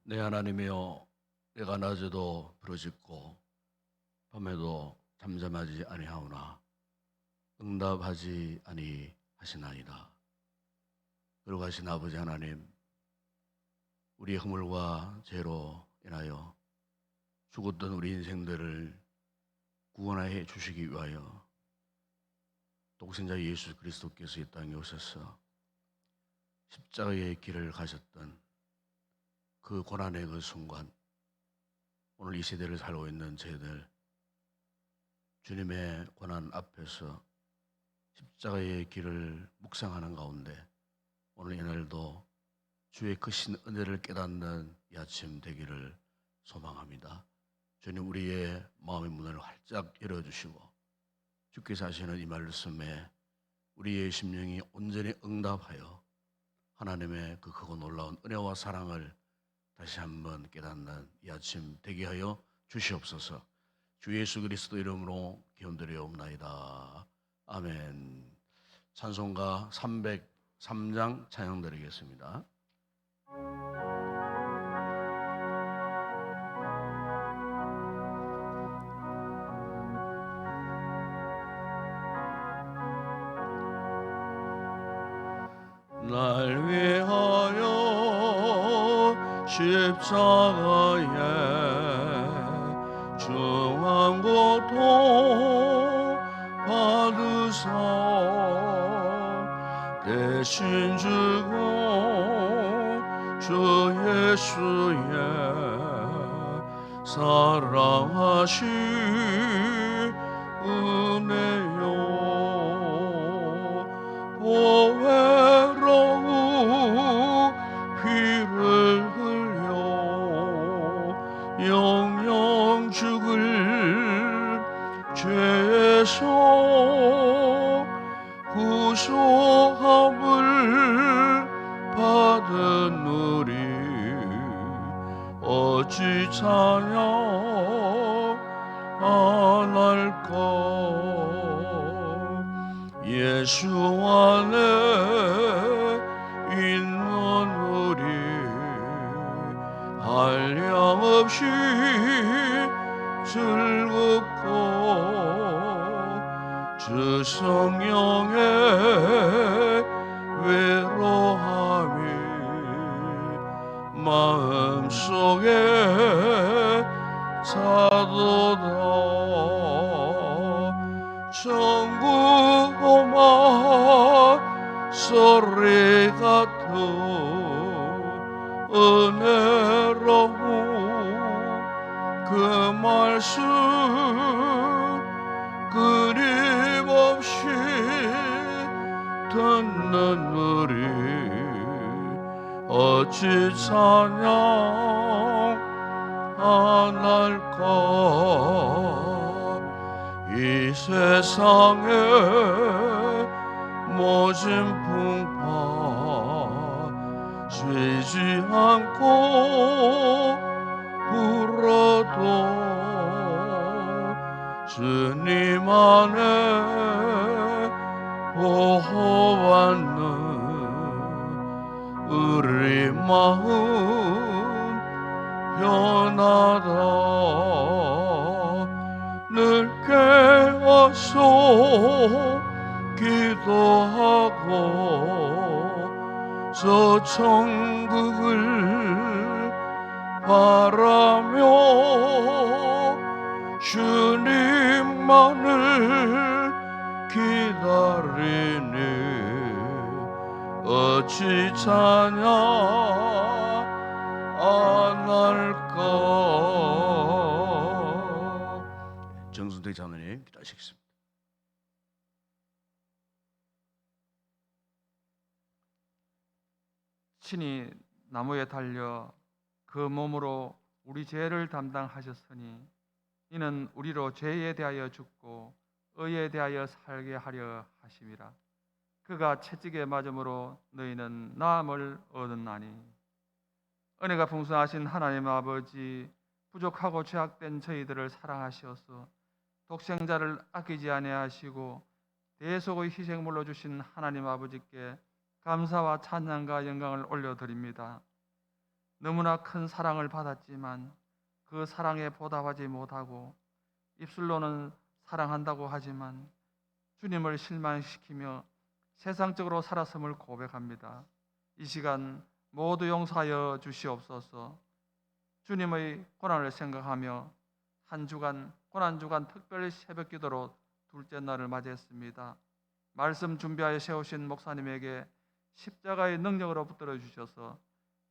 내 하나님이여, 내가 낮에도 부르짖고 밤에도 잠잠하지 아니하오나 응답하지 아니하시나이다. 거룩하신 아버지 하나님, 우리의 허물과 죄로 인하여 죽었던 우리 인생들을 구원하여 주시기 위하여 독생자 예수 그리스도께서 이 땅에 오셔서 십자가의 길을 가셨던 그 고난의 그 순간, 오늘 이 시대를 살고 있는 저희들 주님의 고난 앞에서 십자가의 길을 묵상하는 가운데 오늘 이날도 주의 크신 은혜를 깨닫는 이 아침 되기를 소망합니다. 주님, 우리의 마음의 문을 활짝 열어주시고 주께서 하시는 이 말씀에 우리의 심령이 온전히 응답하여 하나님의 그 크고 놀라운 은혜와 사랑을 다시 한번 깨닫는 이 아침 되게 하여 주시옵소서. 주 예수 그리스도 이름으로 기원드리옵나이다. 아멘. 찬송가 303장 찬양 드리겠습니다. 날 위하여 십자가에 중한 고통 받으사 대신 주고 주 예수의 사랑하신 은혜요 보혜로운 피를 흘려 영영 죽을 죄에서 구속함을 받은 우리 어찌 찬양 안 할까. 예수 안에 있는 우리 한량없이 즐겁고 주 성령의 외로함이 마음속에 차도다. 천국 오마 소리 같은 은혜로운 그 말씀 끊임없이 듣는 우리 어찌 찬양 안 할까. 이 세상에 모진 풍파 쉬지 않고 불어도 주님 안에 보호받는 우리 마음 변하다. 늘 깨어서 기도하고 저 천국을 바라며 주님만을 기다리니 어찌 찬양 안 할까. 정순택 장로님 기도하시겠습니다. 친히 나무에 달려 그 몸으로 우리 죄를 담당하셨으니 이는 우리로 죄에 대하여 죽고 의에 대하여 살게 하려 하심이라. 그가 채찍에 맞음으로 너희는 나음을 얻었나니. 은혜가 풍성하신 하나님 아버지, 부족하고 죄악된 저희들을 사랑하시어서 독생자를 아끼지 아니하시고 대속의 희생물로 주신 하나님 아버지께 감사와 찬양과 영광을 올려드립니다. 너무나 큰 사랑을 받았지만 그 사랑에 보답하지 못하고 입술로는 사랑한다고 하지만 주님을 실망시키며 세상적으로 살았음을 고백합니다. 이 시간 모두 용서하여 주시옵소서. 주님의 고난을 생각하며 한 주간 고난주간 특별 새벽기도로 둘째 날을 맞이했습니다. 말씀 준비하여 세우신 목사님에게 십자가의 능력으로 붙들어 주셔서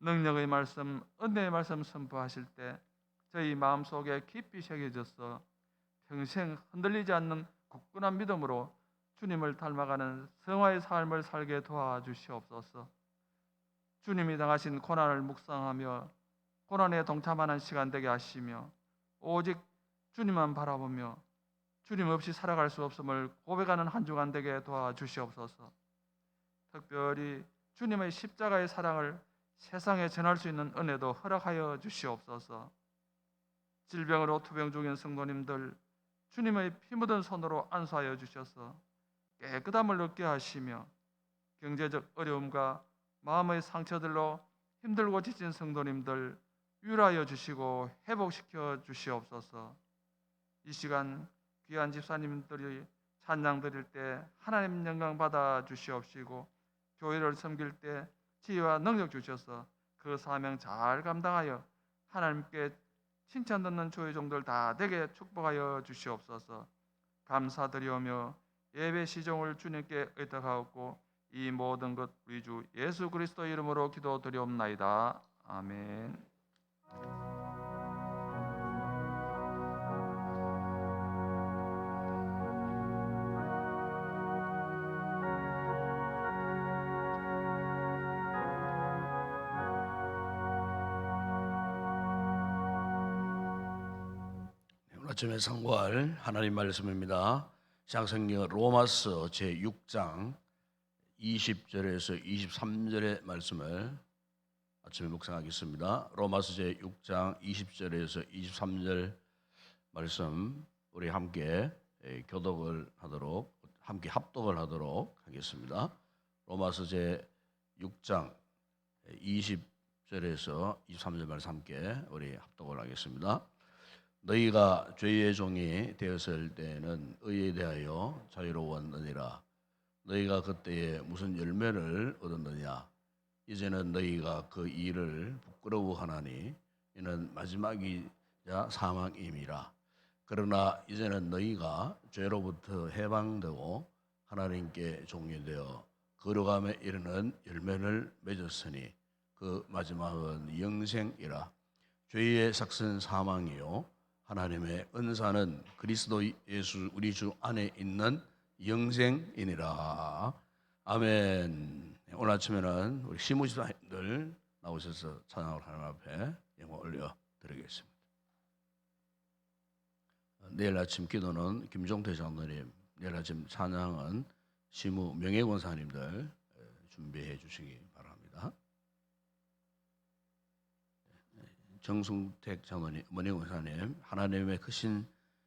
능력의 말씀, 은혜의 말씀 선포하실 때 저희 마음속에 깊이 새겨져서 평생 흔들리지 않는 굳건한 믿음으로 주님을 닮아가는 성화의 삶을 살게 도와주시옵소서. 주님이 당하신 고난을 묵상하며 고난에 동참하는 시간 되게 하시며 오직 주님만 바라보며 주님 없이 살아갈 수 없음을 고백하는 한 주간 되게 도와주시옵소서. 특별히 주님의 십자가의 사랑을 세상에 전할 수 있는 은혜도 허락하여 주시옵소서. 질병으로 투병 중인 성도님들 주님의 피 묻은 손으로 안수하여 주셔서 깨끗함을 얻게 하시며 경제적 어려움과 마음의 상처들로 힘들고 지친 성도님들 위로하여 주시고 회복시켜 주시옵소서. 이 시간 귀한 집사님들이 찬양 드릴 때 하나님 영광 받아 주시옵시고 교회를 섬길 때 지혜와 능력 주셔서 그 사명 잘 감당하여 하나님께 칭찬 듣는 교회 종들 다 되게 축복하여 주시옵소서. 감사드리오며 예배 시종을 주님께 의탁하옵고 이 모든 것 우리 주 예수 그리스도 이름으로 기도드리옵나이다. 아멘. 오늘 아침에 상고할 하나님 말씀입니다. 신약성경 로마서 제6장 20절에서 23절의 말씀을 아침에 묵상하겠습니다. 로마서 제6장 20절에서 23절 말씀 우리 함께 교독을 하도록 함께 합독을 하도록 하겠습니다. 로마서 제6장 20절에서 23절 말씀 함께 우리 합독을 하겠습니다. 너희가 죄의 종이 되었을 때는 의에 대하여 자유로웠느니라. 너희가 그때에 무슨 열매를 얻었느냐? 이제는 너희가 그 일을 부끄러워하나니 이는 마지막이자 사망임이라. 그러나 이제는 너희가 죄로부터 해방되고 하나님께 종이 되어 거룩함에 이르는 열매를 맺었으니 그 마지막은 영생이라. 죄의 삭은 사망이요 하나님의 은사는 그리스도 예수 우리 주 안에 있는 영생이니라. 아멘. 오늘 아침에는 우리 시무집사님들 나오셔서 찬양을 하나님 앞에 영광 올려 드리겠습니다. 내일 아침 기도는 김종태 장로님, 내일 아침 찬양은 시무 명예권사님들 준비해 주시기 바랍니다. 정승택 장로님, 명예권사님, 하나님의 크신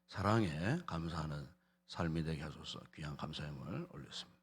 사랑에 감사하는 삶이 되게 하소서. 귀한 감사함을 올렸습니다.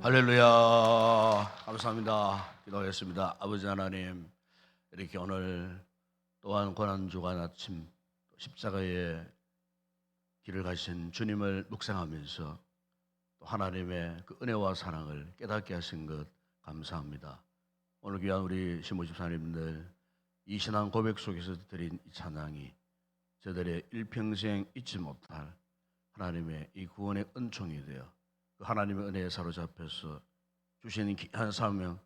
할렐루야. 감사합니다. 기도하겠습니다. 아버지 하나님, 이렇게 오늘 또한 고난주간 아침 십자가의 길을 가신 주님을 묵상하면서 또 하나님의 그 은혜와 사랑을 깨닫게 하신 것 감사합니다. 오늘 귀한 우리 신부 집사님들 이 신앙 고백 속에서 드린 이 찬양이 저들의 일평생 잊지 못할 하나님의 이 구원의 은총이 되어 그 하나님의 은혜에 사로잡혀서 주시는 귀한 사명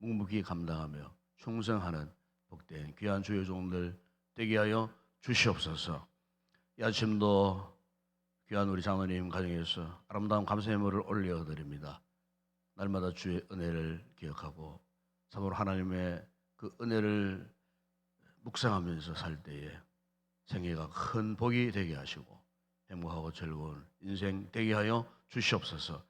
묵묵히 감당하며 충성하는 복된 귀한 주의 종들 되게 하여 주시옵소서. 이 아침도 귀한 우리 장로님 가정에서 아름다운 감사의 물을 올려드립니다. 날마다 주의 은혜를 기억하고 참으로 하나님의 그 은혜를 묵상하면서 살 때에 생애가 큰 복이 되게 하시고 행복하고 즐거운 인생 되게 하여 주시옵소서.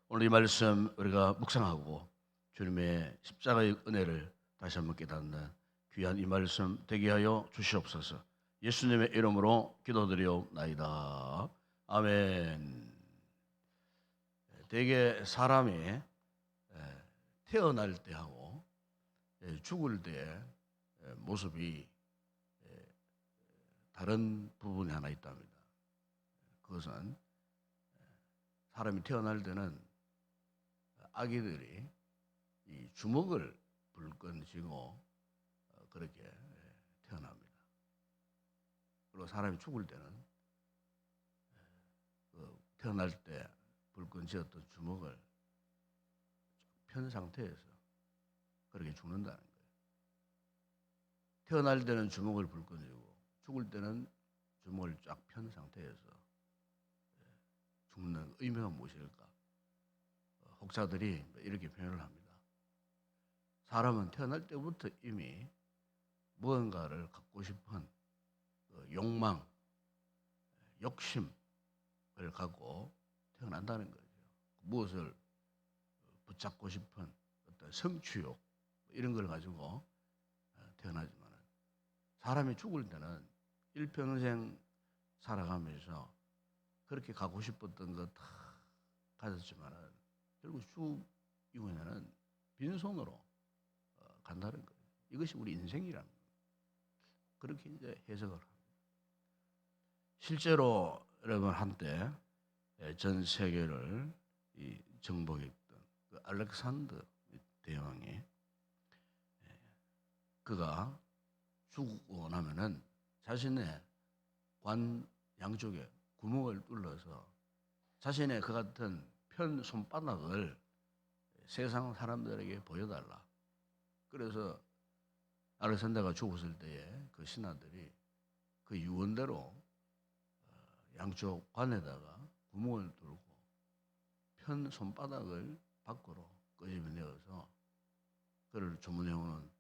오늘 이 말씀 우리가 묵상하고 주님의 십자가의 은혜를 다시 한번 깨닫는 귀한 이 말씀 되게 하여 주시옵소서. 예수님의 이름으로 기도드리옵나이다. 아멘. 대개 사람이 태어날 때하고 죽을 때 모습이 다른 부분이 하나 있답니다. 그것은 사람이 태어날 때는 아기들이 이 주먹을 불끈 쥐고 그렇게 태어납니다. 그리고 사람이 죽을 때는 그 태어날 때 불끈 쥐었던 주먹을 편 상태에서 그렇게 죽는다는 거예요. 태어날 때는 주먹을 불끈 쥐고 죽을 때는 주먹을 쫙 편 상태에서 죽는 의미가 무엇일까? 혹자들이 이렇게 표현을 합니다. 사람은 태어날 때부터 이미 무언가를 갖고 싶은 욕망, 욕심을 갖고 태어난다는 거죠. 무엇을 붙잡고 싶은 어떤 성취욕 이런 걸 가지고 태어나지만 사람이 죽을 때는 일평생 살아가면서 그렇게 가고 싶었던 거 다 가졌지만 결국 죽 이후에는 빈손으로 간다는 거예요. 이것이 우리 인생이라는 거예요. 그렇게 이제 해석을 합니다. 실제로 여러분 한때 전 세계를 정복했던 그 알렉산더 대왕이 그가 죽고 나면은 자신의 관 양쪽에 구멍을 뚫어서 자신의 그 같은 편 손바닥을 세상 사람들에게 보여달라. 그래서 알렉산더가 죽었을 때에 그 신하들이 그 유언대로 양쪽 관에다가 구멍을 뚫고 편 손바닥을 밖으로 끄집어내어서 그를 주문해오는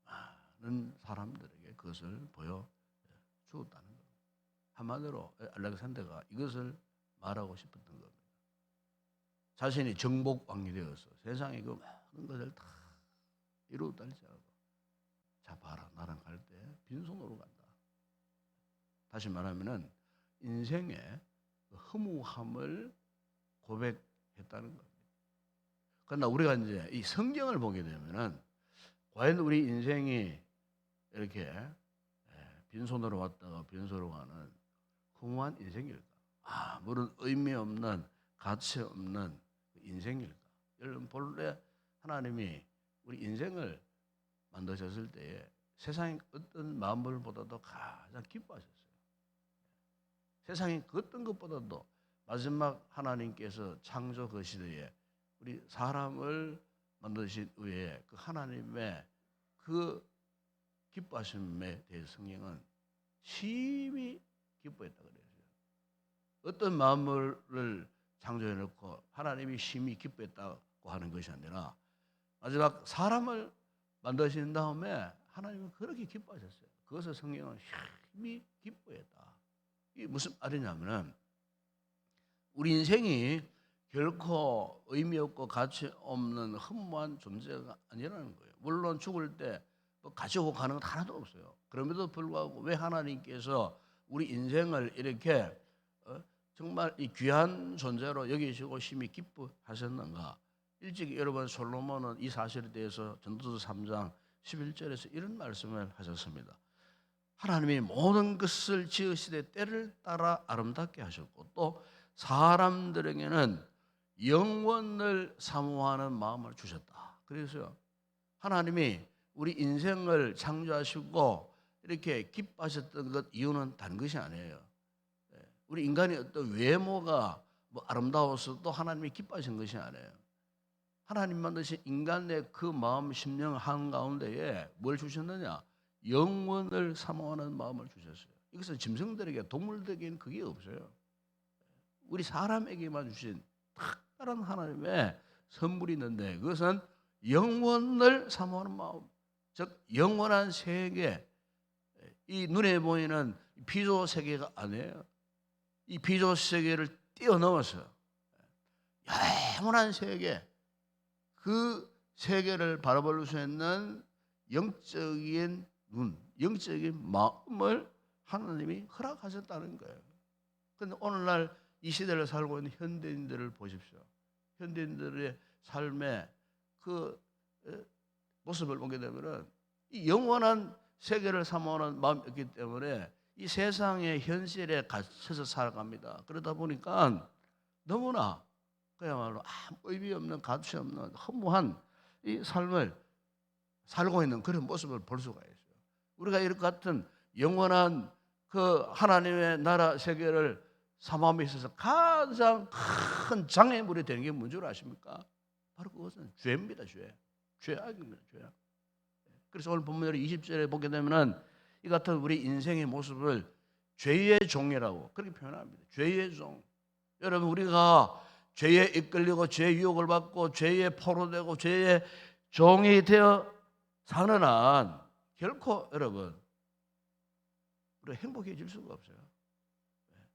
많은 사람들에게 그것을 보여 주었다는 겁니다. 한마디로 알렉산더가 이것을 말하고 싶었던 겁니다. 자신이 정복왕이 되어서 세상에 그 많은 것을 다 이루었다 할지라도 자 봐라, 나랑 갈 때 빈손으로 간다. 다시 말하면은 인생의 허무함을 고백했다는 겁니다. 그러나 우리가 이제 이 성경을 보게 되면은 과연 우리 인생이 이렇게 빈손으로 왔다가 빈손으로 가는 허무한 인생일까? 아무런 의미 없는 가치 없는 인생일까? 여러분 본래 하나님이 우리 인생을 만드셨을 때에 세상의 어떤 만물보다도 가장 기뻐하셨어요. 세상의 그 어떤 것보다도 마지막 하나님께서 창조 그 시대에 우리 사람을 만드신 후에 그 하나님의 그 기뻐하심에 대해서 성경은 심히 기뻐했다 그래요. 어떤 만물을 창조해 놓고 하나님이 심히 기뻐했다고 하는 것이 아니라 마지막 사람을 만드신 다음에 하나님은 그렇게 기뻐하셨어요. 그것을 성경은 심히 기뻐했다. 이게 무슨 말이냐면은 우리 인생이 결코 의미 없고 가치 없는 허무한 존재가 아니라는 거예요. 물론 죽을 때 뭐 가지고 가는 건 하나도 없어요. 그럼에도 불구하고 왜 하나님께서 우리 인생을 이렇게 정말 이 귀한 존재로 여기시고 심히 기뻐하셨는가? 일찍 여러분 솔로몬은 이 사실에 대해서 전도서 3장 11절에서 이런 말씀을 하셨습니다. 하나님이 모든 것을 지으시되 때를 따라 아름답게 하셨고 또 사람들에게는 영원을 사모하는 마음을 주셨다. 그래서 하나님이 우리 인생을 창조하시고 이렇게 기뻐하셨던 것 이유는 다른 것이 아니에요. 우리 인간의 어떤 외모가 뭐 아름다워서 또 하나님이 기뻐하신 것이 아니에요. 하나님 만드신 인간의 그 마음 심령 한가운데에 뭘 주셨느냐? 영원을 사모하는 마음을 주셨어요. 이것은 짐승들에게 동물들에게는 그게 없어요. 우리 사람에게만 주신 특별한 하나님의 선물이 있는데 그것은 영원을 사모하는 마음, 즉 영원한 세계, 이 눈에 보이는 비조 세계가 아니에요. 이 비조 세계를 뛰어넘어서 영원한 세계, 그 세계를 바라볼 수 있는 영적인 눈, 영적인 마음을 하나님이 허락하셨다는 거예요. 그런데 오늘날 이 시대를 살고 있는 현대인들을 보십시오. 현대인들의 삶의 그 모습을 보게 되면은 이 영원한 세계를 사모하는 마음이 있기 때문에 이 세상의 현실에 갇혀서 살아갑니다. 그러다 보니까 너무나 그야말로 아무 의미 없는 가치 없는 허무한 이 삶을 살고 있는 그런 모습을 볼 수가 있어요. 우리가 이런 같은 영원한 그 하나님의 나라 세계를 사모함에 있어서 가장 큰 장애물이 되는 게 뭔지 아십니까? 바로 그것은 죄입니다. 죄악입니다. 죄악. 그래서 오늘 본문 20절에 보게 되면은 이 같은 우리 인생의 모습을 죄의 종이라고 그렇게 표현합니다. 죄의 종. 여러분 우리가 죄에 이끌리고 죄의 유혹을 받고 죄에 포로되고 죄의 종이 되어 사는 한 결코 여러분 우리가 행복해질 수가 없어요.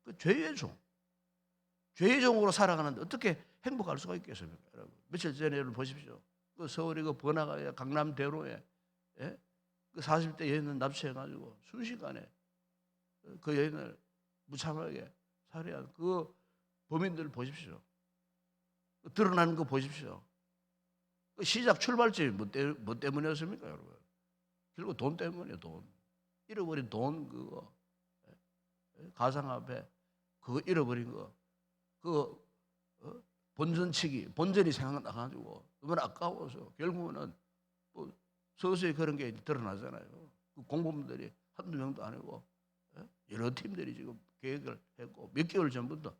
그 죄의 종, 죄의 종으로 살아가는데 어떻게 행복할 수가 있겠습니까, 여러분? 며칠 전에 여러분 보십시오. 그 서울의 그 번화가 강남대로에 그 40대 여인을 납치해가지고 순식간에 그 여인을 무참하게 살해한 그 범인들 보십시오. 드러나는 거 보십시오. 그 시작 출발점이 뭐 때문이었습니까, 여러분? 결국 돈 때문이에요, 돈. 잃어버린 돈 그거. 가상화폐 그거 잃어버린 거. 그 본전치기, 본전이 생각나가지고 너무 아까워서 결국은 뭐 서서히 그런 게 드러나잖아요. 그 공범들이 한두 명도 아니고 여러 팀들이 지금 계획을 했고 몇 개월 전부터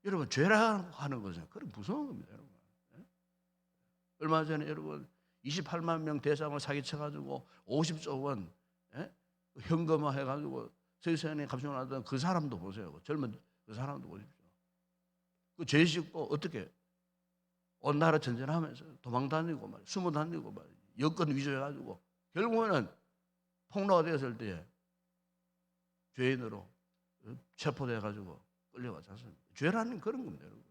여러분 죄라고 하는 것은 그런 무서운 겁니다, 여러분. 얼마 전에 여러분 28만 명 대상을 사기쳐가지고 50조 원 현금화 해가지고 세상에 감춰놨던 그 사람도 보세요. 젊은 그 사람도 보십시오. 그 죄 짓고 어떻게 온 나라 전전하면서 도망 다니고 말, 숨어 다니고 말, 여권 위조해가지고 결국에는 폭로가 되었을 때 죄인으로 체포돼가지고 끌려가지 않습니까? 죄라는 그런 겁니다, 여러분.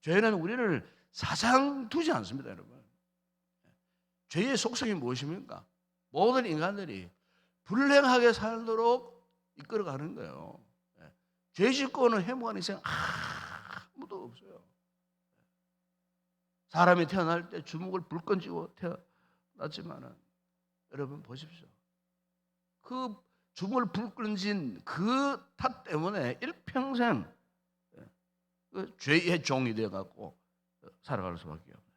죄는 우리를 사상 두지 않습니다, 여러분. 죄의 속성이 무엇입니까? 모든 인간들이 불행하게 살도록 이끌어가는 거예요. 죄 짓고는 행복한 인생 아무도 없어요. 사람이 태어날 때 주먹을 불끈 쥐고 태어났지만은 여러분 보십시오. 그 주먹을 불끈 쥔 그 탓 때문에 일평생 그 죄의 종이 되어갖고 살아갈 수밖에 없어요.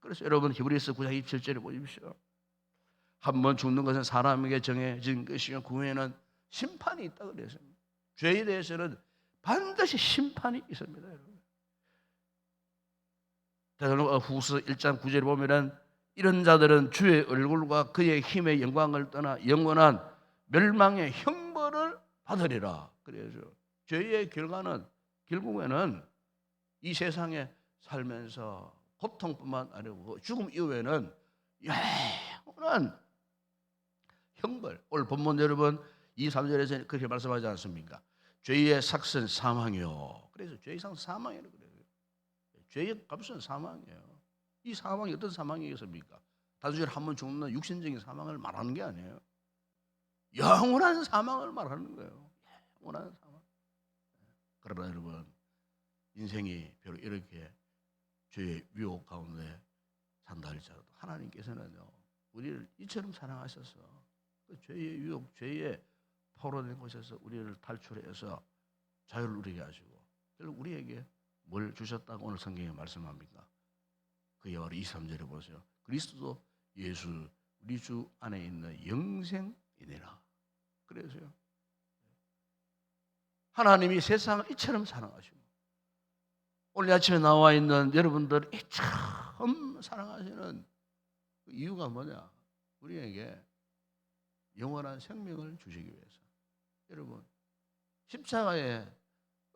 그래서 여러분 히브리서 9장 27절에 보십시오. 한 번 죽는 것은 사람에게 정해진 것이요 그 후에는 심판이 있다 그랬습니다. 죄에 대해서는 반드시 심판이 있습니다, 여러분. 데살로니가후서 1장 9절에 보면은 이런 자들은 주의 얼굴과 그의 힘의 영광을 떠나 영원한 멸망의 형벌을 받으리라. 그래서 죄의 결과는 결국에는 이 세상에 살면서 고통뿐만 아니고 죽음 이후에는 영원한 형벌. 오늘 본문 여러분 2, 3절에서 그렇게 말씀하지 않습니까? 죄의 삭은 사망이요. 그래서 죄의 삭은 사망이라고 그래요. 죄의 값은 사망이에요. 이 사망이 어떤 사망이겠습니까? 단순히 한 번 죽는 육신적인 사망을 말하는 게 아니에요. 영원한 사망을 말하는 거예요. 영원한 사망. 그러나 여러분 인생이 별로 이렇게 죄의 유혹 가운데 산다 할지라도 하나님께서는요 우리를 이처럼 사랑하셔서 그 죄의 유혹, 죄의 포로된 곳에서 우리를 탈출해서 자유를 누리게 하시고 결국 우리에게 뭘 주셨다고 오늘 성경에 말씀합니까? 그게 바로 23절에 보세요. 그리스도 예수 우리 주 안에 있는 영생이니라. 그래서요 하나님이 세상을 이처럼 사랑하시고 오늘 아침에 나와 있는 여러분들 이처럼 사랑하시는 그 이유가 뭐냐? 우리에게 영원한 생명을 주시기 위해서. 여러분 십자가의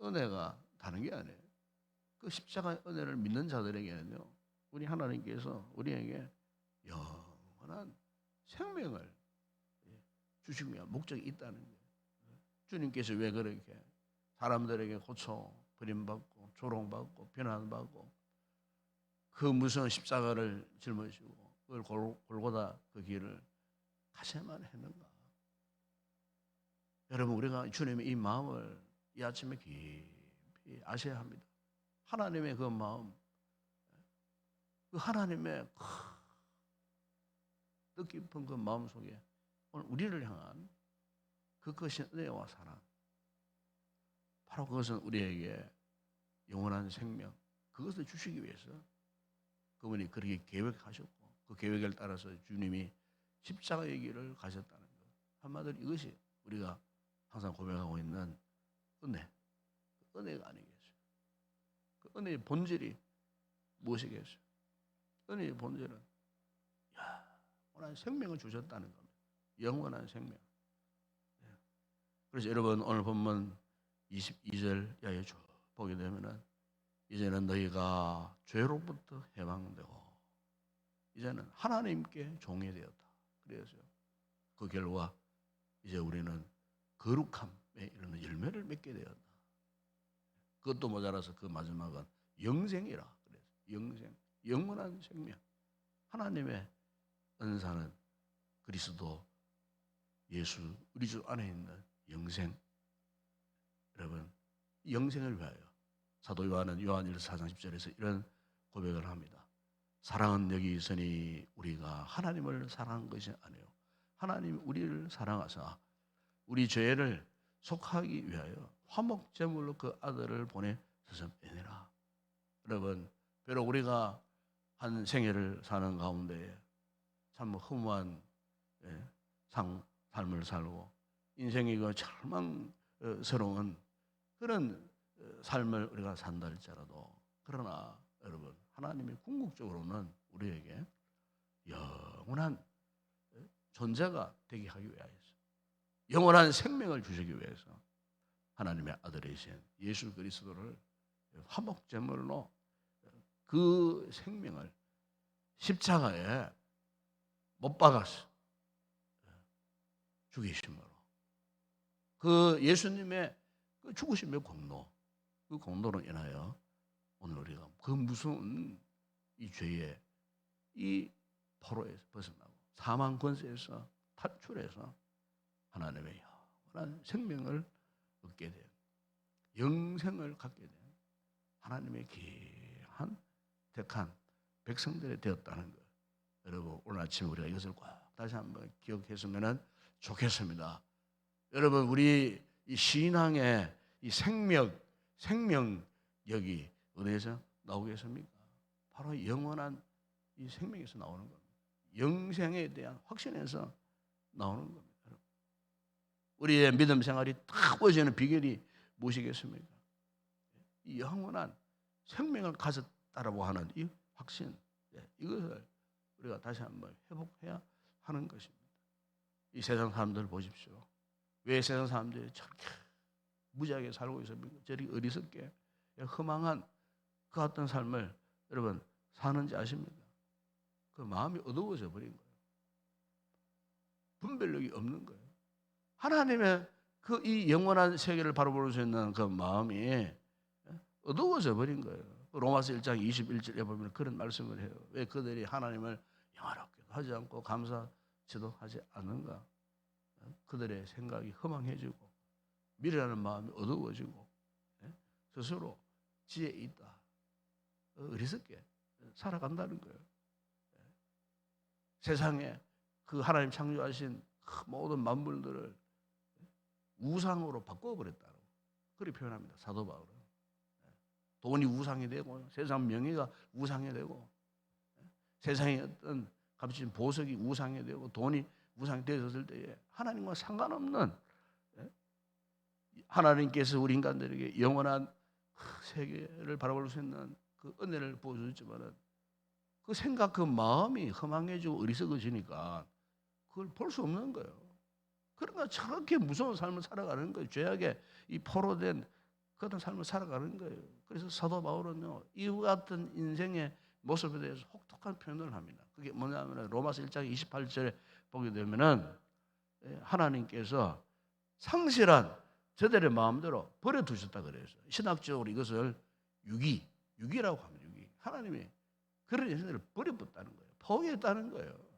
은혜가 다른 게 아니에요. 그 십자가의 은혜를 믿는 자들에게는요 우리 하나님께서 우리에게 영원한 생명을 주시기 위한 목적이 있다는 거예요. 주님께서 왜 그렇게 사람들에게 고쳐 버림받고 조롱받고 비난받고 그 무서운 십자가를 짊어지고 그걸 골고다 그 길을 가셔야만 했는가? 여러분 우리가 주님의 이 마음을 이 아침에 깊이 아셔야 합니다. 하나님의 그 마음, 그 하나님의 뜻깊은 그 마음 속에 오늘 우리를 향한 그 것이 은혜와 사랑, 바로 그것은 우리에게 영원한 생명, 그것을 주시기 위해서 그분이 그렇게 계획하셨고 그 계획을 따라서 주님이 십자가의 길을 가셨다는 것. 한마디로 이것이 우리가 항상 고백하고 있는 은혜, 그 은혜가 아니겠어요. 그 은혜의 본질이 무엇이겠어요? 은혜의 본질은 영원한 생명을 주셨다는 겁니다. 영원한 생명. 그래서 여러분 오늘 본문 22절 야에 쭉 보게 되면은 이제는 너희가 죄로부터 해방되고 이제는 하나님께 종이 되었다. 그래서 그 결과 이제 우리는 거룩함에 이르는 열매를 맺게 되었다. 그것도 모자라서 그 마지막은 영생이라. 그래서 영생, 영원한 생명. 하나님의 은사는 그리스도 예수 우리 주 안에 있는 영생. 여러분 영생을 위하여 사도 요한은 요한일서 4장 10절에서 이런 고백을 합니다. 사랑은 여기 있으니 우리가 하나님을 사랑한 것이 아니요 하나님이 우리를 사랑하사 우리 죄를 속하기 위하여 화목제물로 그 아들을 보내셨음이니라. 여러분 비록 우리가 한 생애를 사는 가운데 참 허무한 삶을 살고 인생이 그 절망스러운 그런 삶을 우리가 산다 할지라도 그러나 여러분 하나님이 궁극적으로는 우리에게 영원한 존재가 되게 하기 위하여서 영원한 생명을 주시기 위해서 하나님의 아들이신 예수 그리스도를 화목제물로 그 생명을 십자가에 못 박아서 죽이심으로 그 예수님의 그 죽으심의 공로, 그 공로로 인하여 오늘 우리가 그 무서운 이 죄의 이 포로에서 벗어나고 사망 권세에서 탈출해서 하나님의 영원한 생명을 얻게 된 영생을 갖게 된 하나님의 귀한 택한 백성들이 되었다는 것. 여러분 오늘 아침에 우리가 이것을 꼭 다시 한번 기억했으면 좋겠습니다. 여러분 우리 이 신앙의 이 생명력이 어디에서 나오겠습니까? 바로 영원한 이 생명에서 나오는 겁니다. 영생에 대한 확신에서 나오는 겁니다. 우리의 믿음 생활이 딱 보여지는 비결이 무엇이겠습니까? 이 영원한 생명을 가졌다라고 하는 이 확신, 이것을 우리가 다시 한번 회복해야 하는 것입니다. 이 세상 사람들 보십시오. 왜 세상 사람들이 저렇게 무지하게 살고 있습니까? 저렇게 어리석게 허망한 그 어떤 삶을 여러분 사는지 아십니까? 그 마음이 어두워져 버린 거예요. 분별력이 없는 거예요. 하나님의 그 이 영원한 세계를 바라볼 수 있는 그 마음이 어두워져 버린 거예요. 로마서 1장 21절에 보면 그런 말씀을 해요. 왜 그들이 하나님을 영화롭게도 하지 않고 감사치도 하지 않는가? 그들의 생각이 허망해지고 미래라는 마음이 어두워지고 스스로 지혜 있다, 어리석게 살아간다는 거예요. 세상에 그 하나님 창조하신 그 모든 만물들을 우상으로 바꿔버렸다고 그렇게 표현합니다. 사도 바울은. 돈이 우상이 되고 세상 명예가 우상이 되고 세상의 어떤 값진 보석이 우상이 되고 돈이 우상이 되었을 때에 하나님과 상관없는 하나님께서 우리 인간들에게 영원한 세계를 바라볼 수 있는 그 은혜를 보여주셨지만은 그 생각, 그 마음이 허망해지고 어리석어지니까 그걸 볼 수 없는 거예요. 그러니까 저렇게 무서운 삶을 살아가는 거예요. 죄악에 이 포로된 그런 삶을 살아가는 거예요. 그래서 사도 바울은요, 이와 같은 인생의 모습에 대해서 혹독한 표현을 합니다. 그게 뭐냐면 로마서 1장 28절에 보게 되면은 하나님께서 상실한 저들의 마음대로 버려두셨다 그래요. 신학적으로 이것을 유기라고 합니다. 유기. 하나님이 그런 인생들을 버려뒀다는 거예요. 포기했다는 거예요.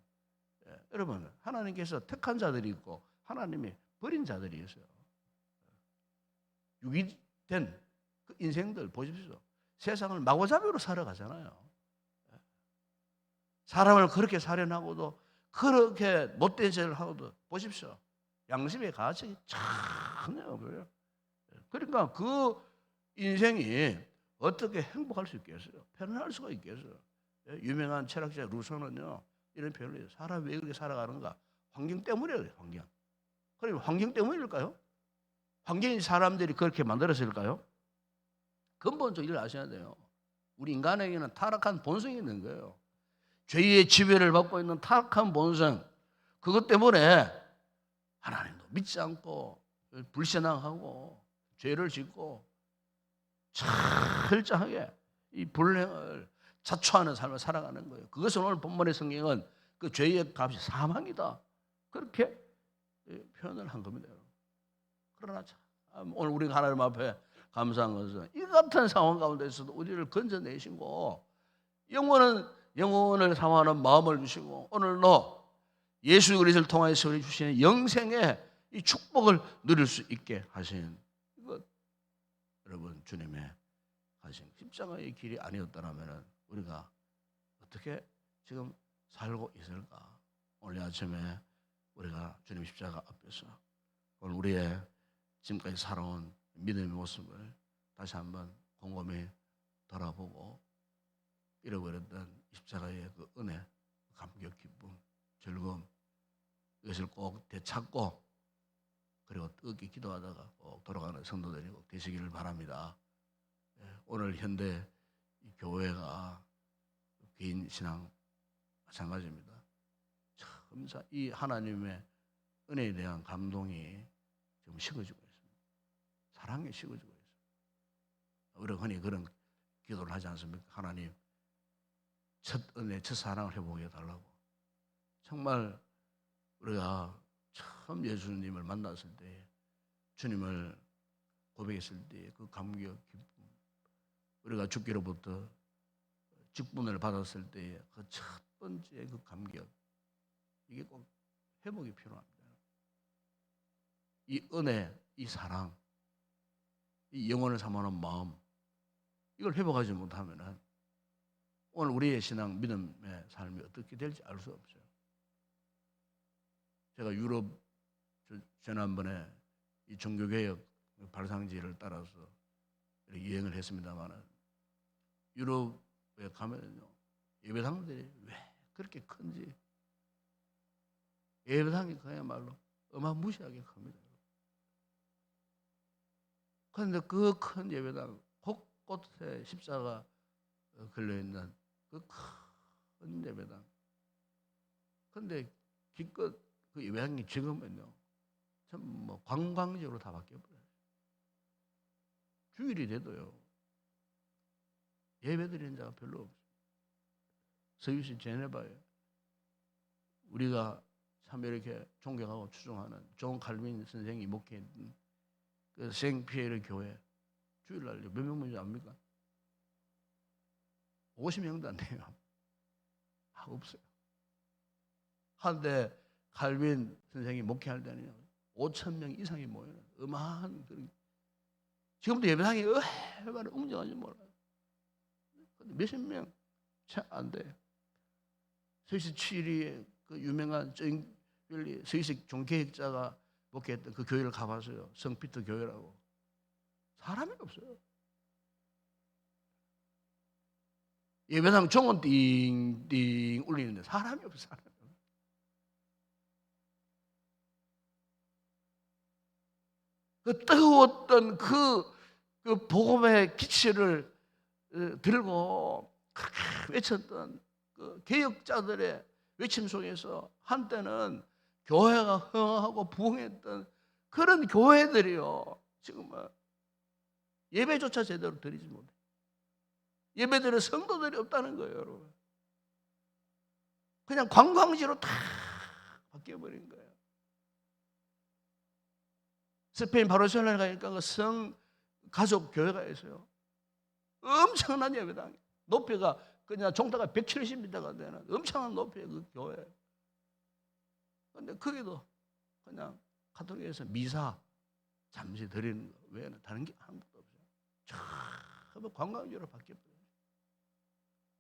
여러분, 하나님께서 택한 자들이 있고 하나님이 버린 자들이 있어요. 유기된 그 인생들 보십시오. 세상을 마구잡이로 살아가잖아요. 사람을 그렇게 살인하고도 그렇게 못된 짓을 하고도 보십시오. 양심의 가책이 전혀 없어요. 그러니까 그 인생이 어떻게 행복할 수 있겠어요? 편안할 수가 있겠어요? 유명한 철학자 루소는요, 이런 표현을 해요. 사람이 왜 그렇게 살아가는가? 환경 때문이에요. 환경. 그럼 환경 때문일까요? 환경이 사람들이 그렇게 만들어서일까요? 근본적으로 아셔야 돼요. 우리 인간에게는 타락한 본성이 있는 거예요. 죄의 지배를 받고 있는 타락한 본성. 그것 때문에 하나님도 믿지 않고 불신앙하고 죄를 짓고 철저하게 이 불행을 자초하는 삶을 살아가는 거예요. 그것은 오늘 본문의 성경은 그 죄의 값이 사망이다. 그렇게 표현을 한 겁니다. 그러나 참 오늘 우리가 하나님 앞에 감사한 것은 이 같은 상황 가운데서도 우리를 건져내시고 영혼을 사모하는 마음을 주시고 오늘도 예수 그리스도를 통해서 우리 주시는 영생의 이 축복을 누릴 수 있게 하신 이것, 여러분 주님의 하신 십자가의 길이 아니었다면 우리가 어떻게 지금 살고 있을까? 오늘 아침에 우리가 주님 십자가 앞에서 오늘 우리의 지금까지 살아온 믿음의 모습을 다시 한번 곰곰이 돌아보고 잃어버렸던 십자가의 그 은혜, 감격, 기쁨, 즐거움 이것을 꼭 되찾고 그리고 뜨겁게 기도하다가 꼭 돌아가는 성도들이 꼭 되시기를 바랍니다. 오늘 현대 교회가 개인 신앙 마찬가지입니다. 참 이 하나님의 은혜에 대한 감동이 지금 식어지고 있습니다. 사랑이 식어지고 있습니다. 우리가 흔히 그런 기도를 하지 않습니까? 하나님 첫 은혜, 첫 사랑을 회복해 달라고. 정말 우리가 처음 예수님을 만났을 때 주님을 고백했을 때 그 감격, 기쁨 우리가 주께로부터 직분을 받았을 때 그 첫 번째 그 감격 이게 꼭 회복이 필요합니다. 이 은혜, 이 사랑, 이 영혼을 사모하는 마음 이걸 회복하지 못하면 오늘 우리의 신앙, 믿음의 삶이 어떻게 될지 알 수 없어요. 제가 유럽 지난번에 이 종교개혁 발상지를 따라서 여행을 했습니다만 유럽에 가면요 예배당들이 왜 그렇게 큰지 예배당이 그야말로 어마무시하게 큽니다. 그런데 그 큰 예배당 곳곳에 십자가 걸려있는 그 큰 예배당 그런데 기껏 그 예배당이 지금은요 참 뭐 관광지로 다 바뀌어버려요. 주일이 돼도요 예배드리는 자가 별로 없어요. 스위스 제네바에 우리가 참 이렇게 존경하고 추종하는 존 칼빈 선생이 목회했던 그 생피에르 교회 주일날 몇 명인지 압니까? 50명도 안 돼요. 없어요. 한데 칼빈 선생이 목회할 때는요 5,000명 이상이 모여요. 어마한 그런 지금도 예배당이 얼마나 웅장한지 몰라요. 근데 몇십 명 안 돼. 스위스 취리의 그 유명한 스위스 종교학자가 목회했던 그 교회를 가봐서요. 성피터 교회라고. 사람이 없어요. 예배당 종은 띵띵 울리는데 사람이 없어요. 사람이 없어요. 그 뜨거웠던 그 복음의 기치를 들고 외쳤던 그 개혁자들의 외침 속에서 한때는 교회가 흥하고 부흥했던 그런 교회들이요. 지금은 예배조차 제대로 드리지 못해. 예배드릴 성도들이 없다는 거예요, 여러분. 그냥 관광지로 다 바뀌어버린 거예요. 스페인 바르셀로나에 가니까 그 성 가족 교회가 있어요. 엄청난 예배당. 높이가 그냥 종타가 170m가 되는 엄청난 높이의 그 교회. 그런데 거기도 그냥 카톨릭에서 미사 잠시 드리는 거 외에는 다른 게 아무것도 없어요. 전부 관광지로 바뀌어버려요.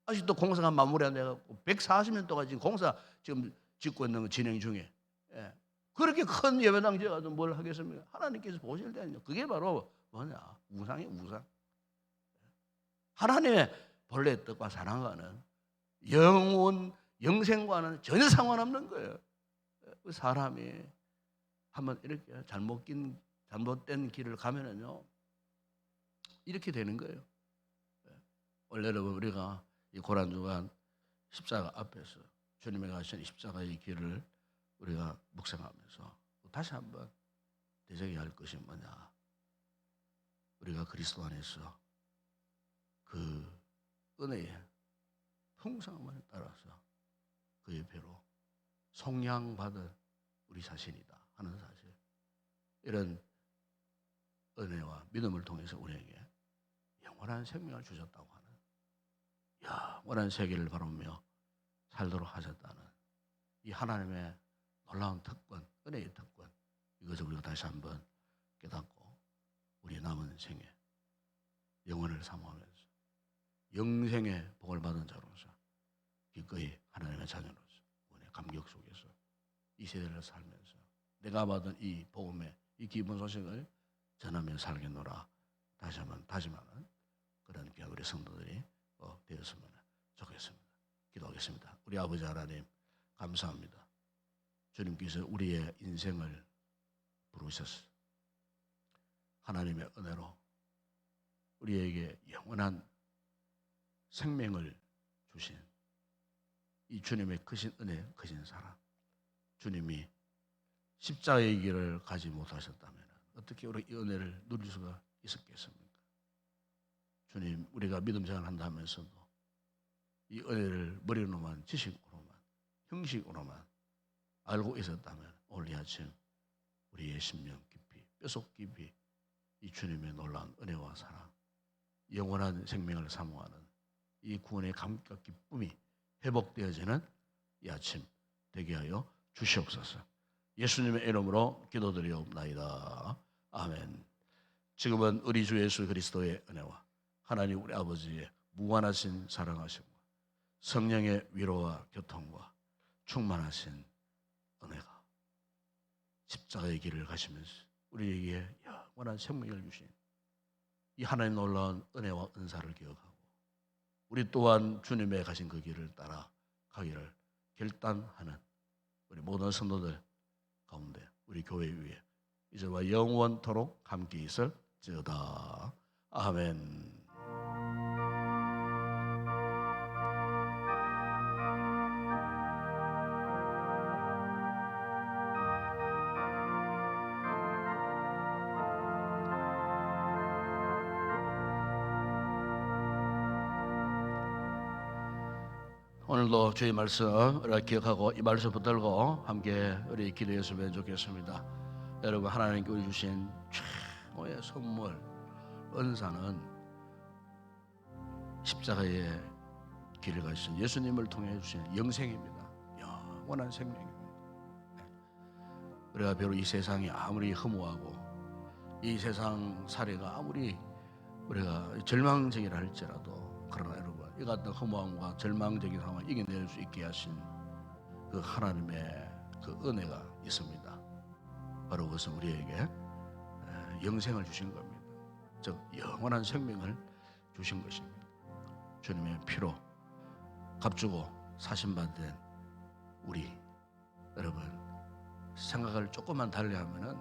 아직도 공사가 마무리 안 돼갖고 140년 동안 지금 공사 지금 짓고 있는 거 진행 중에. 예. 그렇게 큰 예배당 지어가지고 뭘 하겠습니까? 하나님께서 보실 때는요. 그게 바로 뭐냐? 우상이에요, 우상. 하나님의 본래 뜻과 사랑과는 영생과는 전혀 상관없는 거예요. 그 사람이 한번 이렇게 잘못된 길을 가면은요, 이렇게 되는 거예요. 원래 여러분 우리가 이 고난주간 십자가 앞에서 주님의 가신 십자가의 길을 우리가 묵상하면서 다시 한번 되새겨야 할 것이 뭐냐? 우리가 그리스도 안에서 그 은혜의 풍성함을 따라서 그의 배로 속량받은 우리 자신이다 하는 사실. 이런 은혜와 믿음을 통해서 우리에게 영원한 생명을 주셨다고 하는, 영원한 세계를 바라보며 살도록 하셨다는 이 하나님의 놀라운 특권, 은혜의 특권, 이것을 우리가 다시 한번 깨닫고 우리 남은 생에 영혼을 사모하면서 영생의 복을 받은 자로서 기꺼이 하나님의 자녀로서 은혜의 감격 속에서 이 세대를 살면서 내가 받은 이 복음의 이 기쁜 소식을 전하며 살겠노라 다시 한번 다짐하는 그런 귀한 우리 성도들이 되었으면 좋겠습니다. 기도하겠습니다. 우리 아버지 하나님 감사합니다. 주님께서 우리의 인생을 부르셔서 하나님의 은혜로 우리에게 영원한 생명을 주신 이 주님의 크신 은혜, 크신 사랑, 주님이 십자가의 길을 가지 못하셨다면 어떻게 우리 이 은혜를 누릴 수가 있었겠습니까? 주님, 우리가 믿음 생활을 한다면서도 이 은혜를 머리로만, 지식으로만, 형식으로만 알고 있었다면 오늘 이 아침 우리의 심령 깊이, 뼛속 깊이 이 주님의 놀라운 은혜와 사랑, 영원한 생명을 사모하는 이 구원의 감격 기쁨이 회복되어지는 이 아침 되게 하여 주시옵소서. 예수님의 이름으로 기도드리옵나이다. 아멘. 지금은 우리 주 예수 그리스도의 은혜와 하나님 우리 아버지의 무한하신 사랑하심과 성령의 위로와 교통과 충만하신 은혜가 십자가의 길을 가시면서 우리에게 영원한 생명을 주신 이 하나님 놀라운 은혜와 은사를 기억하고 우리 또한 주님의 가신 그 길을 따라 가기를 결단하는 우리 모든 성도들 가운데 우리 교회 위에 이제와 영원토록 함께 있을지어다. 아멘. 오늘도 주의 말씀 우리가 기억하고 이 말씀 붙들고 함께 우리 기도했으면 좋겠습니다. 여러분, 하나님께 우리 주신 최고의 선물 은사는 십자가의 길을 가신 예수님을 통해 주신 영생입니다. 영원한 생명입니다. 우리가 비록 이 세상이 아무리 허무하고 이 세상 사례가 아무리 우리가 절망적이라 할지라도 그러나 여러분 이 같은 허무함과 절망적인 상황을 이겨낼 수 있게 하신 그 하나님의 그 은혜가 있습니다. 바로 그것은 우리에게 영생을 주신 겁니다. 즉 영원한 생명을 주신 것입니다. 주님의 피로 값주고 사신받은 우리 여러분, 생각을 조금만 달리하면은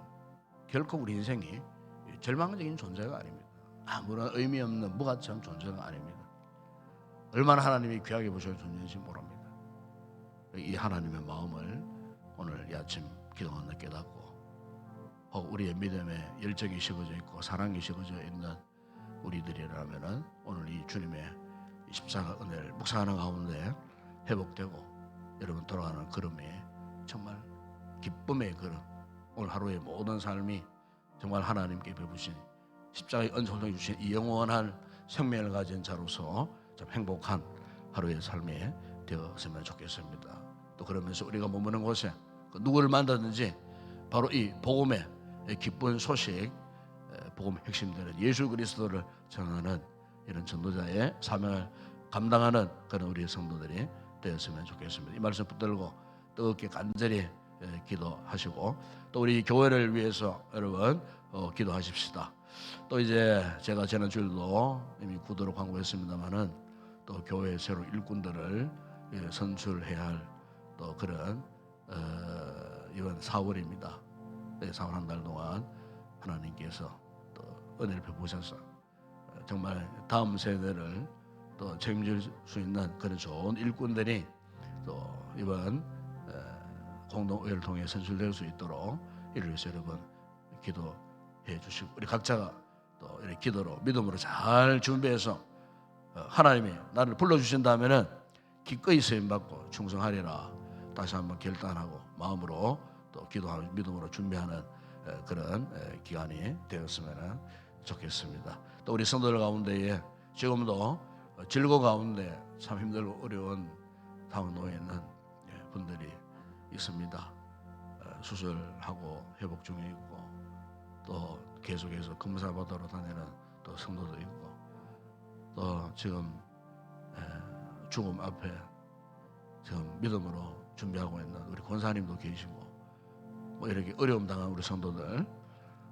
결코 우리 인생이 절망적인 존재가 아닙니다. 아무런 의미 없는 무가치한 존재가 아닙니다. 얼마나 하나님이 귀하게 보셔야 존재인지 모릅니다. 이 하나님의 마음을 오늘 이 아침 기도하는 깨닫고, 혹 우리의 믿음에 열정이 식어져 있고 사랑이 식어져 있는 우리들이라면은 오늘 이 주님의 십자가 은혜를 묵상하는 가운데 회복되고 여러분 돌아가는 걸음이 정말 기쁨의 걸음, 오늘 하루의 모든 삶이 정말 하나님께 베푸신 십자가의 은총을 주신 이 영원한 생명을 가진 자로서 좀 행복한 하루의 삶이 되었으면 좋겠습니다. 또 그러면서 우리가 머무는 곳에 누구를 만나든지 바로 이 복음의 기쁜 소식, 복음의 핵심되는 예수 그리스도를 전하는 이런 전도자의 사명을 감당하는 그런 우리의 성도들이 되었으면 좋겠습니다. 이 말씀 붙들고 뜨겁게 간절히 기도하시고, 또 우리 교회를 위해서 여러분 기도하십시다. 또 이제 제가 지난 주일도 이미 구도로 광고했습니다만은 또 교회 새로 일꾼들을 선출해야 할 또 그런 이번 4월입니다. 4월 한 달 동안 하나님께서 또 은혜를 베푸셔서 정말 다음 세대를 또 책임질 수 있는 그런 좋은 일꾼들이 또 이번 공동의회를 통해 선출될 수 있도록 이를 위해서 여러분 기도해 주시고, 우리 각자가 또 이렇게 기도로 믿음으로 잘 준비해서 하나님이 나를 불러주신다면은 기꺼이 쓰임받고 충성하리라 다시 한번 결단하고 마음으로 또 기도하고 믿음으로 준비하는 그런 기간이 되었으면 좋겠습니다. 또 우리 성도들 가운데에 지금도 질고 가운데 참 힘들고 어려운 상황에 놓여 있는 분들이 있습니다. 수술하고 회복 중에 있고 또 계속해서 검사 받으러 다니는 또 성도도 있고 또 지금 죽음 앞에 지금 믿음으로 준비하고 있는 우리 권사님도 계시고 뭐 이렇게 어려움 당한 우리 성도들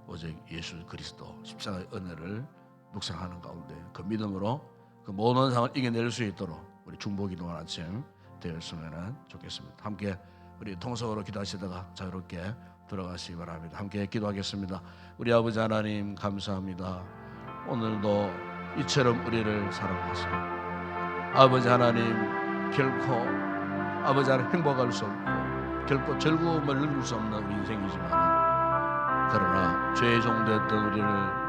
오직 예수 그리스도 십자가의 은혜를 묵상하는 가운데 그 믿음으로 그 모든 상황을 이겨낼 수 있도록 우리 중보기도하는 아침 되었으면 좋겠습니다. 함께 우리 통성으로 기도하시다가 자유롭게 들어가시기 바랍니다. 함께 기도하겠습니다. 우리 아버지 하나님 감사합니다. 오늘도 이처럼 우리를 사랑하시고 아버지 하나님 결코 아버지 하나님 행복할 수 없고 결코 즐거움을 누릴 수 없는 우리 인생이지만 그러나 죄의 종되었던 우리를